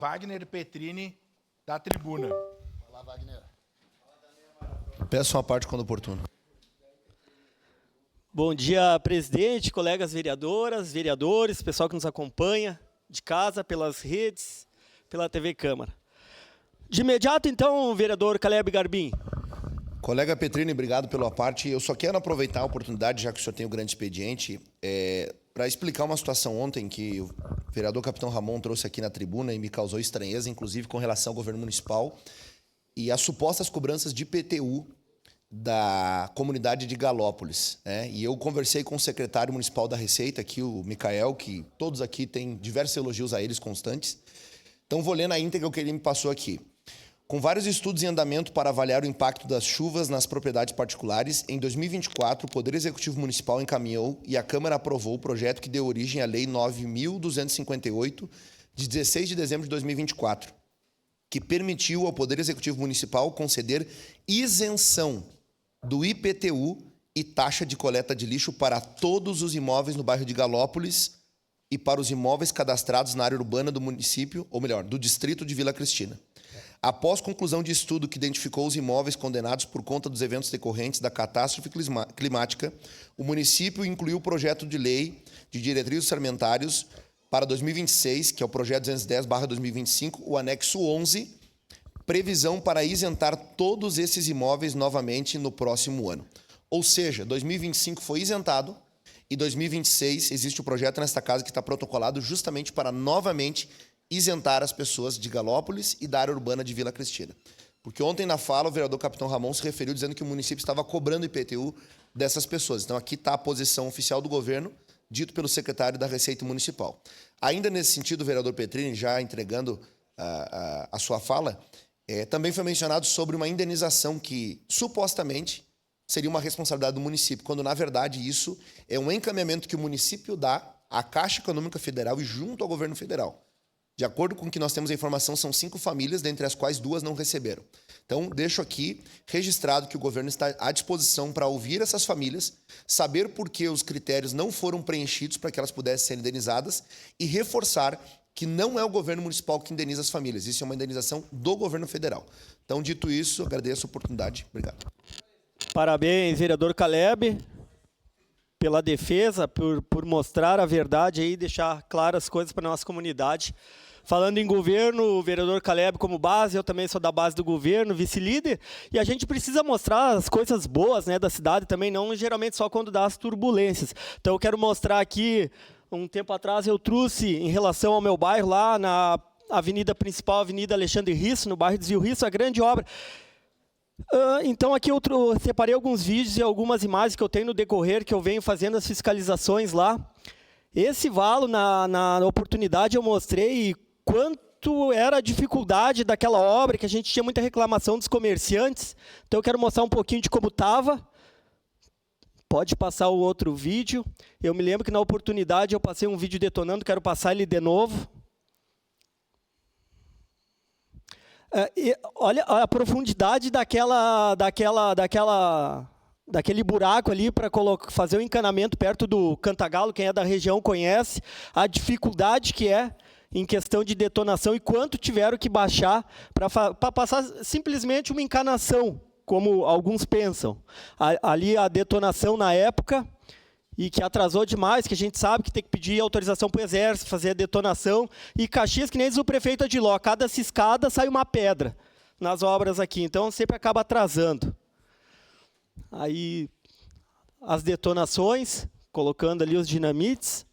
Wagner Petrini, da tribuna. Fala, Wagner. Peço uma parte quando oportuno. Bom dia, presidente, colegas vereadoras, vereadores, pessoal que nos acompanha de casa, pelas redes, pela TV Câmara. De imediato, então, vereador Caleb Garbim. Colega Petrini, obrigado pela parte. Eu só quero aproveitar a oportunidade, já que o senhor tem o grande expediente, para explicar uma situação ontem que o vereador Capitão Ramon trouxe aqui na tribuna e me causou estranheza, inclusive com relação ao governo municipal e as supostas cobranças de IPTU da comunidade de Galópolis, né? E eu conversei com o secretário municipal da Receita, aqui, o Micael, que todos aqui têm diversos elogios a eles constantes. Então, vou ler na íntegra o que ele me passou aqui. Com vários estudos em andamento para avaliar o impacto das chuvas nas propriedades particulares, em 2024, o Poder Executivo Municipal encaminhou e a Câmara aprovou o projeto que deu origem à Lei 9.258, de 16 de dezembro de 2024, que permitiu ao Poder Executivo Municipal conceder isenção do IPTU e taxa de coleta de lixo para todos os imóveis no bairro de Galópolis e para os imóveis cadastrados na área urbana do município, ou melhor, do distrito de Vila Cristina. Após conclusão de estudo que identificou os imóveis condenados por conta dos eventos decorrentes da catástrofe climática, o município incluiu o projeto de lei de diretrizes orçamentários para 2026, que é o projeto 210/2025, o anexo 11, previsão para isentar todos esses imóveis novamente no próximo ano. Ou seja, 2025 foi isentado e 2026 existe o projeto nesta casa que está protocolado justamente para novamente isentar as pessoas de Galópolis e da área urbana de Vila Cristina. Porque ontem na fala o vereador Capitão Ramon se referiu dizendo que o município estava cobrando IPTU dessas pessoas. Então aqui está a posição oficial do governo, dito pelo secretário da Receita Municipal. Ainda nesse sentido, o vereador Petrini, já entregando a sua fala, também foi mencionado sobre uma indenização que supostamente seria uma responsabilidade do município, quando na verdade isso é um encaminhamento que o município dá à Caixa Econômica Federal e junto ao governo federal. De acordo com o que nós temos a informação, são 5 famílias, dentre as quais 2 não receberam. Então, deixo aqui registrado que o governo está à disposição para ouvir essas famílias, saber por que os critérios não foram preenchidos para que elas pudessem ser indenizadas e reforçar que não é o governo municipal que indeniza as famílias. Isso é uma indenização do governo federal. Então, dito isso, agradeço a oportunidade. Obrigado. Parabéns, vereador Caleb, pela defesa, por mostrar a verdade e deixar claras as coisas para a nossa comunidade. Falando em governo, o vereador Caleb como base, eu também sou da base do governo, vice-líder, e a gente precisa mostrar as coisas boas, né, da cidade também, não geralmente só quando dá as turbulências. Então eu quero mostrar aqui, um tempo atrás eu trouxe em relação ao meu bairro, lá na avenida principal, Avenida Alexandre Risso, no bairro de Zio Risso, a grande obra. Então aqui eu separei alguns vídeos e algumas imagens que eu tenho no decorrer, que eu venho fazendo as fiscalizações lá. Esse valo, na oportunidade, eu mostrei quanto era a dificuldade daquela obra, que a gente tinha muita reclamação dos comerciantes. Então eu quero mostrar um pouquinho de como estava. Pode passar o outro vídeo. Eu me lembro que na oportunidade eu passei um vídeo detonando, quero passar ele de novo. Olha a profundidade daquele buraco ali para fazer o encanamento perto do Cantagalo. Quem é da região conhece a dificuldade que é em questão de detonação e quanto tiveram que baixar para passar simplesmente uma encanação, como alguns pensam. Ali a detonação na época, e que atrasou demais, que a gente sabe que tem que pedir autorização para o Exército, fazer a detonação, e Caxias, que nem diz o prefeito Adiló, cada ciscada sai uma pedra nas obras aqui, então sempre acaba atrasando. Aí as detonações, colocando ali os dinamites,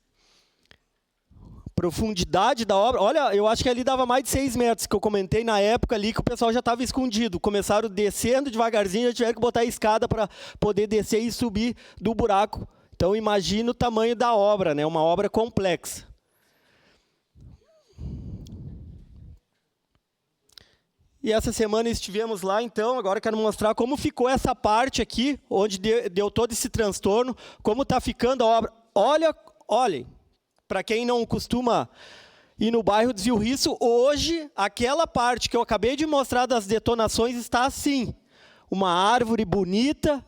profundidade da obra, olha, eu acho que ali dava mais de 6 metros, que eu comentei na época ali que o pessoal já estava escondido, começaram descendo devagarzinho, já tiveram que botar a escada para poder descer e subir do buraco. Então, imagina o tamanho da obra, né? Uma obra complexa. E essa semana estivemos lá, então, agora quero mostrar como ficou essa parte aqui, onde deu todo esse transtorno, como está ficando a obra. Olhem, para quem não costuma ir no bairro de Zio Risso, hoje, aquela parte que eu acabei de mostrar das detonações está assim. Uma árvore bonita,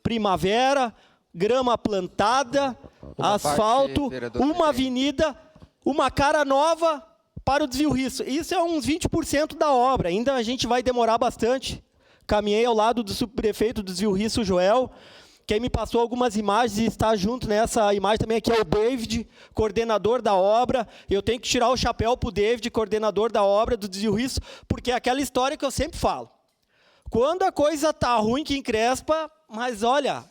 primavera, grama plantada, asfalto, uma avenida, uma cara nova, para o desvio risco. Isso é uns 20% da obra, ainda a gente vai demorar bastante. Caminhei ao lado do subprefeito do desvio risco, Joel. Quem me passou algumas imagens e está junto nessa imagem também aqui é o David, coordenador da obra. Eu tenho que tirar o chapéu para o David, coordenador da obra do desvio risco, porque é aquela história que eu sempre falo. Quando a coisa tá ruim que encrespa, mas olha,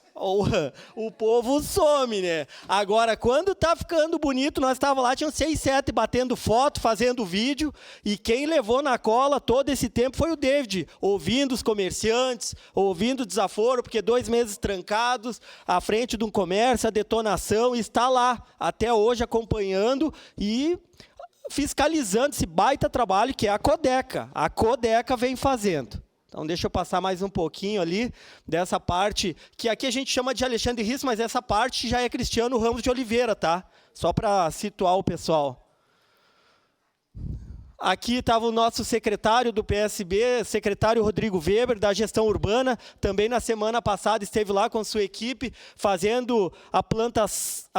o povo some, né? Agora, quando tá ficando bonito, nós estávamos lá, tinham 6, 7 batendo foto, fazendo vídeo, e quem levou na cola todo esse tempo foi o David, ouvindo os comerciantes, ouvindo o desaforo, porque 2 meses trancados, à frente de um comércio, a detonação, e está lá, até hoje, acompanhando e fiscalizando esse baita trabalho que é a Codeca. A Codeca vem fazendo. Então, deixa eu passar mais um pouquinho ali dessa parte, que aqui a gente chama de Alexandre Risso, mas essa parte já é Cristiano Ramos de Oliveira, tá? Só para situar o pessoal. Aqui estava o nosso secretário do PSB, secretário Rodrigo Weber, da gestão urbana. Também na semana passada esteve lá com sua equipe, fazendo a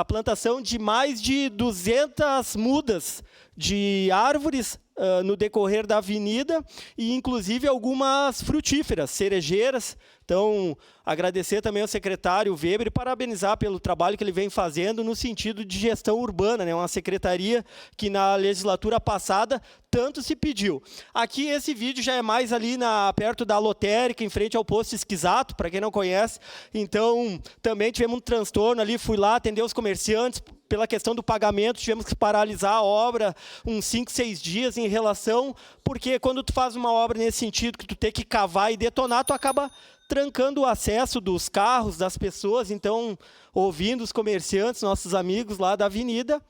plantação de mais de 200 mudas de árvores no decorrer da avenida, e inclusive algumas frutíferas, cerejeiras. Então, agradecer também ao secretário Weber e parabenizar pelo trabalho que ele vem fazendo no sentido de gestão urbana, né? Uma secretaria que na legislatura passada tanto se pediu. Aqui esse vídeo já é mais ali perto da lotérica, em frente ao posto Esquisato, para quem não conhece. Então, também tivemos um transtorno ali, fui lá atender os comerciantes. Pela questão do pagamento, tivemos que paralisar a obra uns 5, 6 dias em relação, porque quando tu faz uma obra nesse sentido, que tu tem que cavar e detonar, tu acaba trancando o acesso dos carros, das pessoas. Então, ouvindo os comerciantes, nossos amigos lá da avenida,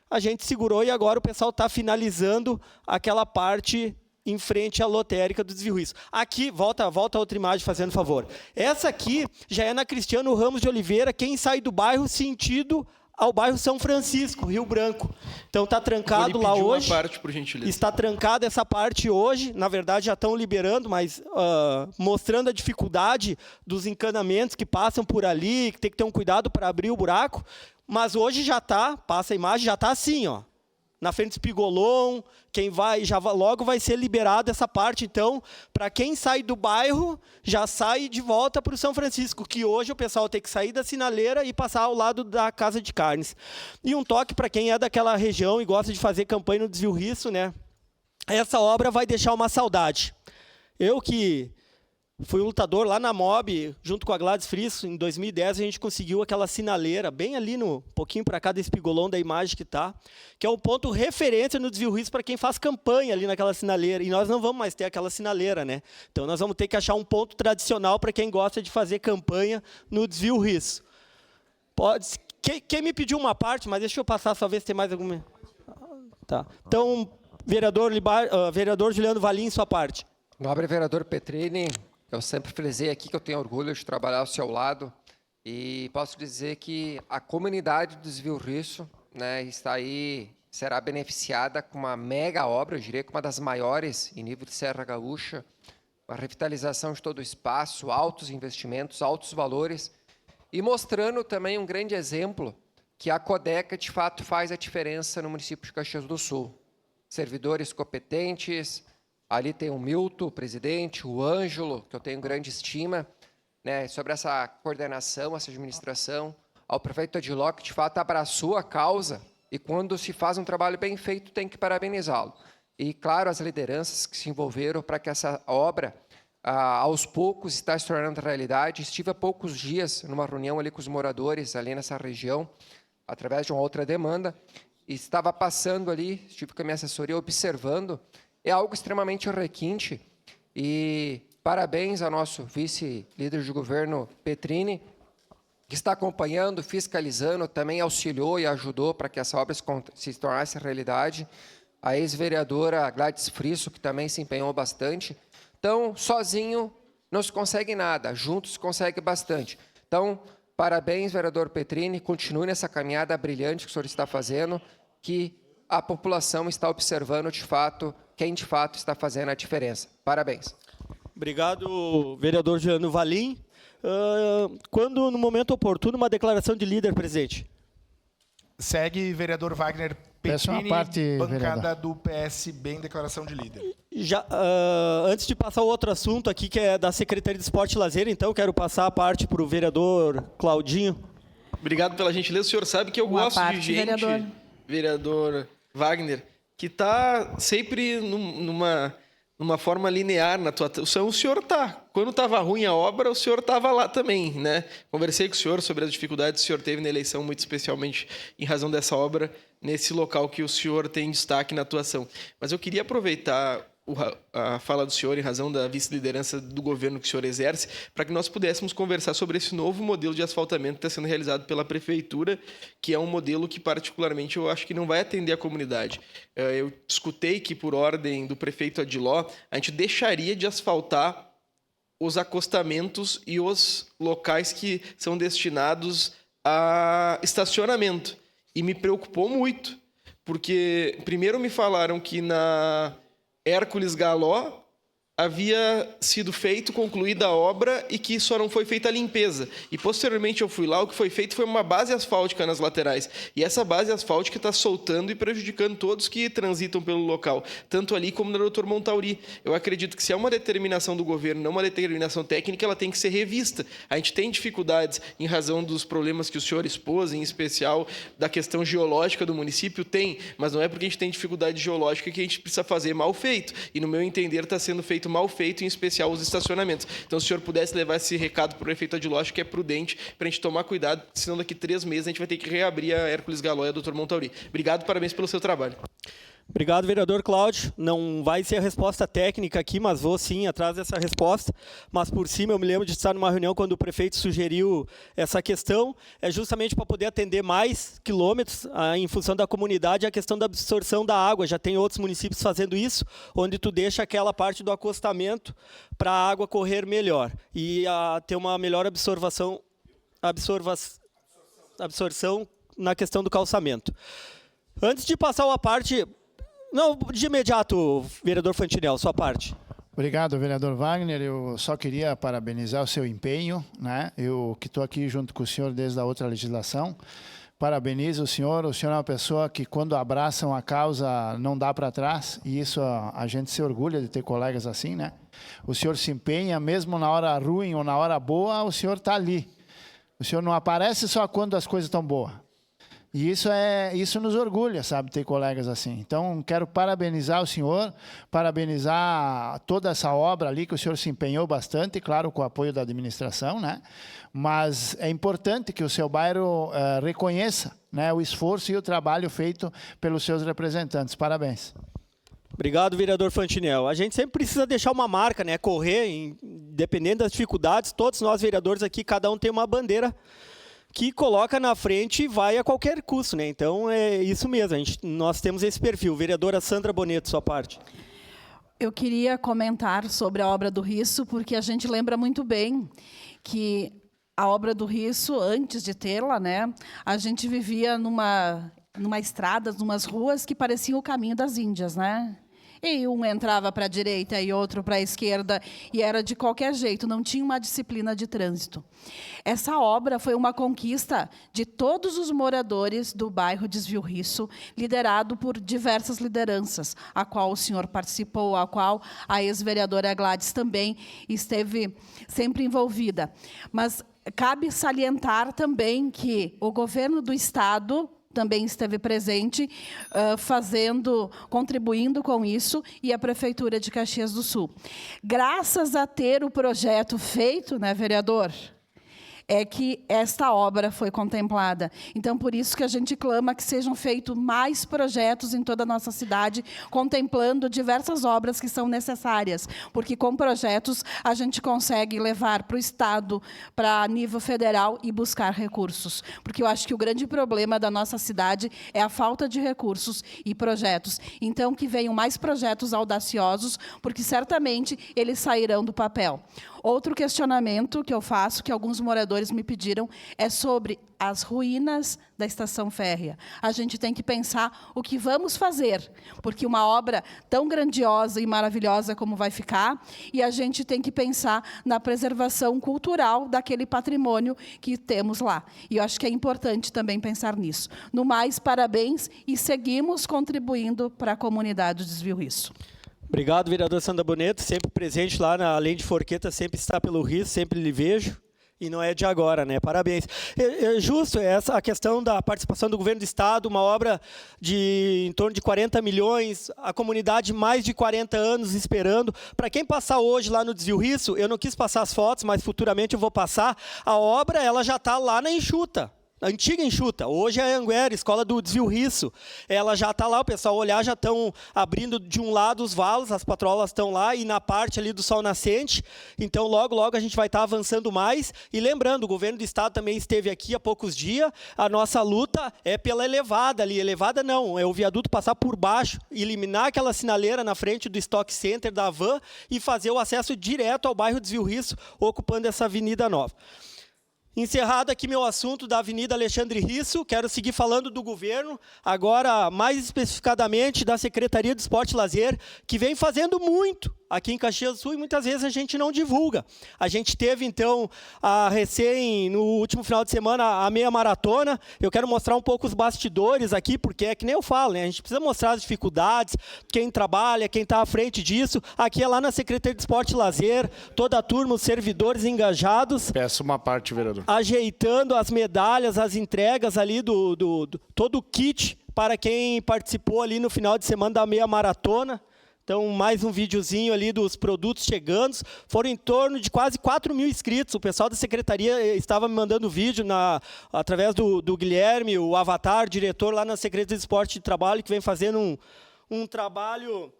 a gente segurou e agora o pessoal está finalizando aquela parte em frente à lotérica do desvio risco. Aqui, volta a outra imagem, fazendo favor. Essa aqui já é na Cristiano Ramos de Oliveira, quem sai do bairro sentido ao bairro São Francisco, Rio Branco. Então está trancado lá hoje. Uma parte, por gentileza. Está trancada essa parte hoje. Na verdade, já estão liberando, mas mostrando a dificuldade dos encanamentos que passam por ali, que tem que ter um cuidado para abrir o buraco. Mas hoje já está, passa a imagem, já está assim, ó. Na frente do Espigolon, quem vai, logo vai ser liberado essa parte. Então, para quem sai do bairro, já sai de volta para o São Francisco, que hoje o pessoal tem que sair da sinaleira e passar ao lado da Casa de Carnes. E um toque para quem é daquela região e gosta de fazer campanha no desvio risco, né? Essa obra vai deixar uma saudade. Eu que fui um lutador lá na MOB, junto com a Gladys Frisso, em 2010 a gente conseguiu aquela sinaleira, bem ali um pouquinho para cá desse Espigolon da imagem que é o ponto referência no desvio risco para quem faz campanha ali naquela sinaleira. E nós não vamos mais ter aquela sinaleira, né? Então nós vamos ter que achar um ponto tradicional para quem gosta de fazer campanha no desvio risco. Quem me pediu uma parte, mas deixa eu passar só ver se tem mais alguma. Tá. Então, vereador Juliano Valim, sua parte. Nobre vereador Petrini, eu sempre frisei aqui que eu tenho orgulho de trabalhar ao seu lado e posso dizer que a comunidade do desvio risco, né, está aí, será beneficiada com uma mega obra, eu diria que uma das maiores em nível de Serra Gaúcha, uma revitalização de todo o espaço, altos investimentos, altos valores, e mostrando também um grande exemplo que a Codeca, de fato, faz a diferença no município de Caxias do Sul. Servidores competentes. Ali tem o Milton, o presidente, o Ângelo, que eu tenho grande estima, né, sobre essa coordenação, essa administração. Ao prefeito Adiló, que de fato abraçou a causa, e quando se faz um trabalho bem feito, tem que parabenizá-lo. E, claro, as lideranças que se envolveram para que essa obra, aos poucos, está se tornando realidade. Estive há poucos dias numa reunião ali com os moradores, ali nessa região, através de uma outra demanda, e estava passando ali, estive com a minha assessoria observando. É algo extremamente requinte e parabéns ao nosso vice-líder de governo, Petrini, que está acompanhando, fiscalizando, também auxiliou e ajudou para que essa obra se tornasse realidade. A ex-vereadora Gladys Frisso, que também se empenhou bastante. Então, sozinho não se consegue nada, juntos se consegue bastante. Então, parabéns, vereador Petrini, continue nessa caminhada brilhante que o senhor está fazendo, que a população está observando, de fato, quem de fato está fazendo a diferença. Parabéns. Obrigado, vereador Juliano Valim. Quando, no momento oportuno, uma declaração de líder, presidente? Segue vereador Wagner Peço uma Petrini, parte, bancada vereador. do PSB em declaração de líder. Já, antes de passar o outro assunto aqui, que é da Secretaria de Esporte e Lazer, então, eu quero passar a parte para o vereador Claudinho. Obrigado pela gentileza. O senhor sabe que eu Uma gosto parte, de gente, vereador Wagner, que está sempre numa forma linear na atuação. O senhor está. Quando estava ruim a obra, o senhor estava lá também, né? Conversei com o senhor sobre as dificuldades que o senhor teve na eleição, muito especialmente em razão dessa obra, nesse local que o senhor tem destaque na atuação. Mas eu queria aproveitar a fala do senhor em razão da vice-liderança do governo que o senhor exerce, para que nós pudéssemos conversar sobre esse novo modelo de asfaltamento que está sendo realizado pela prefeitura, que é um modelo que particularmente eu acho que não vai atender a comunidade. Eu escutei que, por ordem do prefeito Adiló, a gente deixaria de asfaltar os acostamentos e os locais que são destinados a estacionamento. E me preocupou muito, porque primeiro me falaram que na Hércules Galó havia sido concluída a obra e que só não foi feita a limpeza. E posteriormente eu fui lá, o que foi feito foi uma base asfáltica nas laterais. E essa base asfáltica está soltando e prejudicando todos que transitam pelo local, tanto ali como na Dr. Montauri. Eu acredito que se é uma determinação do governo, não uma determinação técnica, ela tem que ser revista. A gente tem dificuldades em razão dos problemas que o senhor expôs, em especial da questão geológica do município, tem, mas não é porque a gente tem dificuldade geológica que a gente precisa fazer mal feito. E no meu entender está sendo feito mal feito, em especial os estacionamentos. Então, se o senhor pudesse levar esse recado para o prefeito Adiló, acho que é prudente para a gente tomar cuidado, senão daqui 3 meses a gente vai ter que reabrir a Hércules Galó e a Dr. Montauri. Obrigado, parabéns pelo seu trabalho. Obrigado, vereador Cláudio. Não vai ser a resposta técnica aqui, mas vou sim atrás dessa resposta. Mas por cima, eu me lembro de estar numa reunião quando o prefeito sugeriu essa questão, é justamente para poder atender mais quilômetros em função da comunidade, a questão da absorção da água. Já tem outros municípios fazendo isso, onde tu deixa aquela parte do acostamento para a água correr melhor e ter uma melhor absorção na questão do calçamento. Antes de passar a parte... Não, de imediato, vereador Fantinel, sua parte. Obrigado, vereador Wagner. Eu só queria parabenizar o seu empenho, né? Eu que estou aqui junto com o senhor desde a outra legislação. Parabenizo o senhor. O senhor é uma pessoa que, quando abraça uma causa, não dá para trás. E isso a gente se orgulha de ter colegas assim, né? O senhor se empenha, mesmo na hora ruim ou na hora boa, o senhor está ali. O senhor não aparece só quando as coisas estão boas. E isso nos orgulha, sabe, ter colegas assim. Então, quero parabenizar o senhor, parabenizar toda essa obra ali, que o senhor se empenhou bastante, claro, com o apoio da administração, né? Mas é importante que o seu bairro reconheça, né, o esforço e o trabalho feito pelos seus representantes. Parabéns. Obrigado, vereador Fantinel. A gente sempre precisa deixar uma marca, né? Correr, dependendo das dificuldades, todos nós vereadores aqui, cada um tem uma bandeira que coloca na frente e vai a qualquer custo, né? Então, é isso mesmo, nós temos esse perfil. Vereadora Sandra Boneto, sua parte. Eu queria comentar sobre a obra do Risso, porque a gente lembra muito bem que a obra do Risso, antes de tê-la, né, a gente vivia numa estrada, numas ruas que pareciam o caminho das Índias, né? E um entrava para a direita e outro para a esquerda, e era de qualquer jeito, não tinha uma disciplina de trânsito. Essa obra foi uma conquista de todos os moradores do bairro Desvio Risso, liderado por diversas lideranças, a qual o senhor participou, a qual a ex-vereadora Gladys também esteve sempre envolvida. Mas cabe salientar também que o governo do Estado também esteve presente, contribuindo com isso, e a Prefeitura de Caxias do Sul. Graças a ter o projeto feito, né, vereador, é que esta obra foi contemplada. Então, por isso que a gente clama que sejam feitos mais projetos em toda a nossa cidade, contemplando diversas obras que são necessárias, porque com projetos a gente consegue levar para o Estado, para nível federal e buscar recursos. Porque eu acho que o grande problema da nossa cidade é a falta de recursos e projetos. Então, que venham mais projetos audaciosos, porque certamente eles sairão do papel. Outro questionamento que eu faço, que alguns moradores vereadores me pediram é sobre as ruínas da estação férrea. A gente tem que pensar o que vamos fazer, porque uma obra tão grandiosa e maravilhosa como vai ficar, e a gente tem que pensar na preservação cultural daquele patrimônio que temos lá. E eu acho que é importante também pensar nisso. No mais, parabéns e seguimos contribuindo para a comunidade do Desvio Risso. Obrigado, vereador Sandra Boneto, sempre presente lá, além de Forqueta, sempre está pelo Rio, sempre lhe vejo, e não é de agora, né? Parabéns. É justo essa a questão da participação do governo do Estado, uma obra de em torno de 40 milhões, a comunidade mais de 40 anos esperando. Para quem passar hoje lá no Desvio Risso, eu não quis passar as fotos, mas futuramente eu vou passar, a obra ela já está lá na enxuta. A antiga enxuta, hoje é a Anguera, escola do Desvio Risso. Ela já está lá, o pessoal olhar, já estão abrindo de um lado os valos, as patrolas estão lá, e na parte ali do sol nascente. Então, logo, logo a gente vai estar avançando mais. E lembrando, o governo do Estado também esteve aqui há poucos dias. A nossa luta é pela elevada ali. Elevada não, é o viaduto passar por baixo, eliminar aquela sinaleira na frente do Stock Center da Van e fazer o acesso direto ao bairro Desvio Risso, ocupando essa avenida nova. Encerrado aqui meu assunto da Avenida Alexandre Risso, quero seguir falando do governo, agora mais especificadamente da Secretaria de Esporte e Lazer, que vem fazendo muito aqui em Caxias do Sul e muitas vezes a gente não divulga. A gente teve, então, no último final de semana, a meia maratona. Eu quero mostrar um pouco os bastidores aqui, porque é que nem eu falo, né? A gente precisa mostrar as dificuldades, quem trabalha, quem está à frente disso. Aqui é lá na Secretaria de Esporte e Lazer, toda a turma, os servidores engajados. Peço uma parte, vereador. Ajeitando as medalhas, as entregas ali todo o kit para quem participou ali no final de semana da meia maratona. Então, mais um videozinho ali dos produtos chegando. Foram em torno de quase 4 mil inscritos. O pessoal da secretaria estava me mandando vídeo através do Guilherme, o Avatar, diretor lá na Secretaria de Esporte e Trabalho, que vem fazendo um trabalho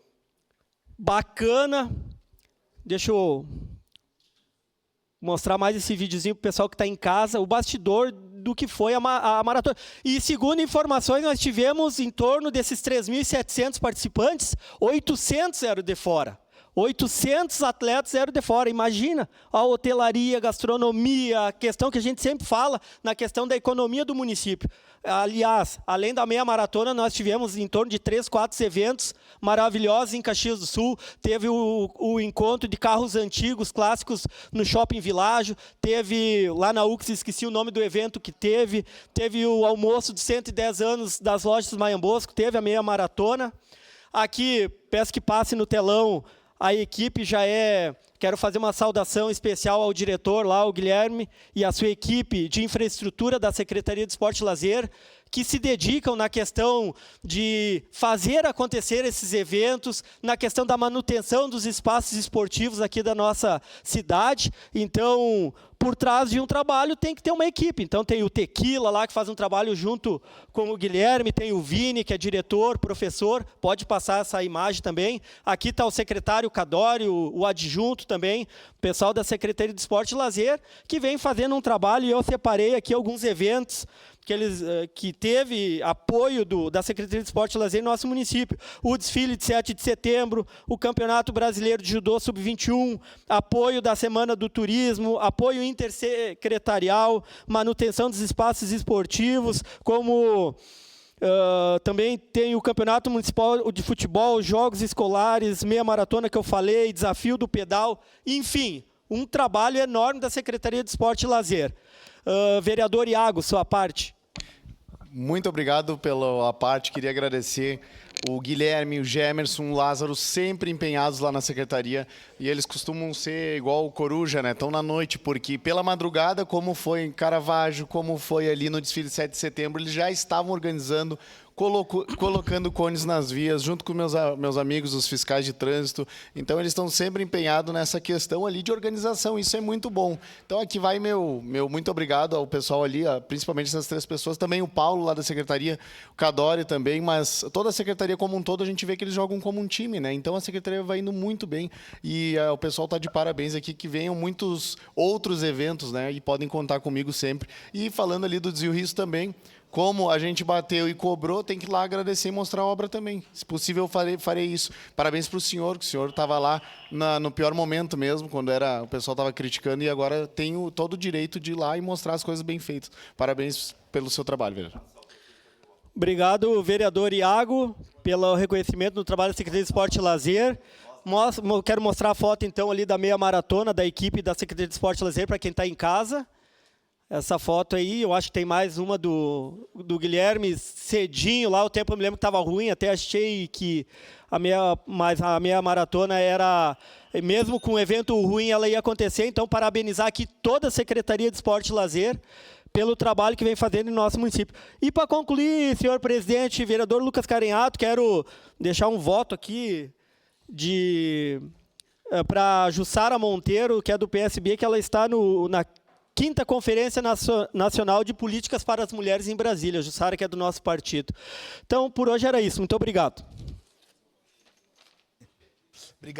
bacana. Deixa eu mostrar mais esse videozinho para o pessoal que está em casa, o bastidor do que foi a maratona. E segundo informações, nós tivemos em torno desses 3.700 participantes, 800 eram de fora. 800 atletas eram de fora. Imagina a hotelaria, a gastronomia, a questão que a gente sempre fala na questão da economia do município. Aliás, além da meia maratona, nós tivemos em torno de 3, 4 eventos maravilhosos em Caxias do Sul. Teve o encontro de carros antigos, clássicos, no Shopping Világio. Teve lá na UX, esqueci o nome do evento que teve. Teve o almoço de 110 anos das lojas Maia Bosco. Teve a meia maratona. Aqui, peço que passe no telão. A equipe quero fazer uma saudação especial ao diretor lá, o Guilherme, e a sua equipe de infraestrutura da Secretaria de Esporte e Lazer, que se dedicam na questão de fazer acontecer esses eventos, na questão da manutenção dos espaços esportivos aqui da nossa cidade. Então, por trás de um trabalho tem que ter uma equipe. Então tem o Tequila lá, que faz um trabalho junto com o Guilherme, tem o Vini, que é diretor, professor, pode passar essa imagem também. Aqui está o secretário Cadório, o adjunto também, o pessoal da Secretaria de Esporte e Lazer, que vem fazendo um trabalho, e eu separei aqui alguns eventos que teve apoio da Secretaria de Esporte e Lazer no nosso município. O desfile de 7 de setembro, o Campeonato Brasileiro de Judô Sub-21, apoio da Semana do Turismo, apoio intersecretarial, manutenção dos espaços esportivos, como também tem o Campeonato Municipal de Futebol, Jogos Escolares, meia maratona que eu falei, desafio do pedal, enfim, um trabalho enorme da Secretaria de Esporte e Lazer. Vereador Iago, sua parte. Muito obrigado pela parte. Queria agradecer o Guilherme, o Gemerson, o Lázaro, sempre empenhados lá na secretaria. E eles costumam ser igual o Coruja, né? Estão na noite, porque pela madrugada, como foi em Caravaggio, como foi ali no desfile de 7 de setembro, eles já estavam organizando, colocando cones nas vias, junto com meus amigos, os fiscais de trânsito. Então, eles estão sempre empenhados nessa questão ali de organização. Isso é muito bom. Então, aqui vai meu muito obrigado ao pessoal ali, principalmente essas 3 pessoas. Também o Paulo, lá da secretaria, o Cadori também, mas toda a secretaria como um todo, a gente vê que eles jogam como um time, né? Então, a secretaria vai indo muito bem. E o pessoal está de parabéns aqui, que venham muitos outros eventos, né? E podem contar comigo sempre. E falando ali do Desvio Risso também, como a gente bateu e cobrou, tem que ir lá agradecer e mostrar a obra também. Se possível, eu farei isso. Parabéns para o senhor, que o senhor estava lá no pior momento mesmo, quando o pessoal estava criticando, e agora tenho todo o direito de ir lá e mostrar as coisas bem feitas. Parabéns pelo seu trabalho, vereador. Obrigado, vereador Iago, pelo reconhecimento do trabalho da Secretaria de Esporte e Lazer. Quero mostrar a foto, então, ali da meia maratona da equipe da Secretaria de Esporte e Lazer para quem está em casa. Essa foto aí, eu acho que tem mais uma do Guilherme cedinho lá, o tempo eu me lembro que estava ruim, até achei que a meia maratona era, mesmo com um evento ruim, ela ia acontecer. Então, parabenizar aqui toda a Secretaria de Esporte e Lazer pelo trabalho que vem fazendo em nosso município. E para concluir, senhor presidente, vereador Lucas Carenhato, quero deixar um voto aqui para Jussara Monteiro, que é do PSB, que ela está na 5ª Conferência Nacional de Políticas para as Mulheres em Brasília. Jussara, que é do nosso partido. Então, por hoje era isso. Muito obrigado. Obrigado.